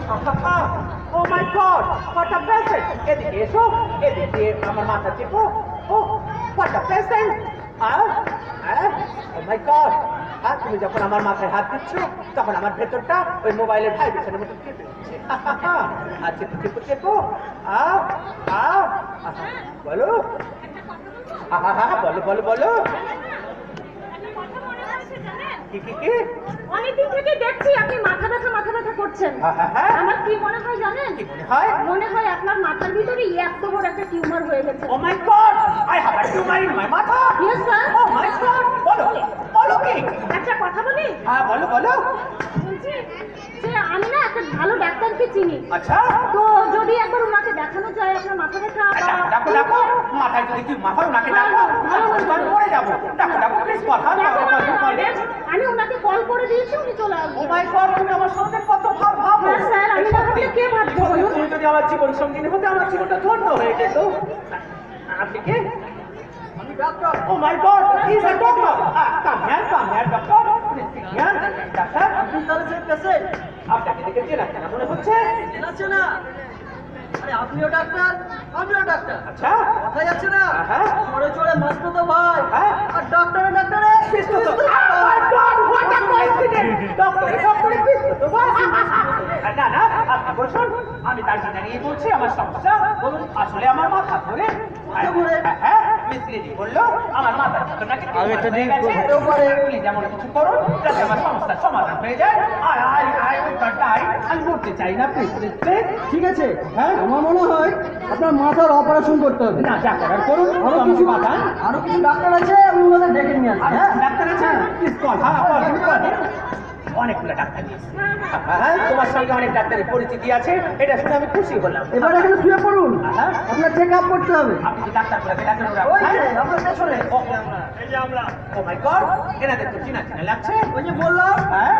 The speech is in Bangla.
O my god, what a present! এদিকে এসো, এদিকে আমার মাথা টেপো। Oh what a present! Oh my god, তুমি যখন আমার মাথায় হাত দিচ্ছ তখন আমার ভেতরটা ওই মোবাইলের ভাইব্রেশনের মতো কেঁপে উঠছে। আচ্ছা চেপো চেপো। বলো, বলো বলো বলো। কি কি কি? অনেকদিন থেকে দেখছি আপনি মাথা ব্যথা করছেন। আমার কি মনে হয় জানেন? কি মনে হয়? মনে হয় আপনার মাথার ভিতরে এত বড় একটা টিউমার হয়ে গেছে। Oh my god, I have a tumour in my মাথা। Yes sir. Oh my god, বলো বলো কি? একটা কথা বলি? বলো বলো। বলছি যে আমি না একটা ভালো ডাক্তারকে চিনি। আচ্ছা, তো যদি একবার ওনাকে দেখানো যায় আপনার মাথা ব্যথা। ডাকো ডাকো, মাথায় যদি কি মাথা ওনাকে ডাকো, আমি পড়ে যাবো। ডাকো ডাকো প্লিজ, কথা আমি ওনাকে কল করে দিয়েছি, উনি চলে আসবেন। ও মাই গড, তুমি আমার সঙ্গে কত ভাবো। স্যার আমি না ভাবলে কে ভাববো বলুন? তুমি যদি আমার জীবন সঙ্গিনী হতে আমার জীবনটা ধন্য হয়ে যেত। আপনি কে? আমি ডাক্তার। Oh my god, he is a doctor. Come here doctor. Here ডাক্তার। আপনি তাহলে সেই পেশেন্ট? আপনাকে দেখে চেনা চেনা মনে হচ্ছে। আছে না? আরে আপনিও ডাক্তার, আমিও ডাক্তার। আচ্ছা, কথাই আছে না? হ্যাঁ। চড়ে চড়ে মাসতো তো ভাই। হ্যাঁ। আর ডক্টরে ডক্টরে পিস্তল তো। Oh my God, what a coincidence! ডক্টরে পিস্তল তো বল। না না, আপনি বসুন। আমি তার জানিয়ে বলছি আমার সমস্যা। বলুন, আসলে আমার মাথা ধরে। হ্যাঁ, মিসলিডি বললো আমার মাথা আপনাকে আমি তো ঠিক আছে। প্লিজ যেমন কিছু করুন যাতে আমার সমস্যার সমাধান হয়ে যায়। আমি করতে চাই না, প্লিজ প্লিজ প্লিজ। ঠিক আছে, হ্যাঁ। আমার মনে হয় আপনার মাথার অপারেশন করতে হবে। না, যা করার করুন। আরো কিছু ডাক্তার আছে, আমি ওনাদের ডেকে নিয়ে আসি। হ্যাঁ, ডাক্তার আছে? Please call. অনেকগুলো ডাক্তার দিয়েছে। তোমার সঙ্গে অনেক ডাক্তারের পরিচিতি আছে, এটা শুনে আমি খুশি হলাম। এবার এখানে শুয়ে পড়ুন, হ্যাঁ। আপনার চেক আপ করতে হবে। আপনি কি ডাক্তার বলে ডাক্তার ওই যে আপনার পেছনে। ও মাই গড, এনাদের তো চিনা চিনা লাগছে। ওই যে বললাম, হ্যাঁ।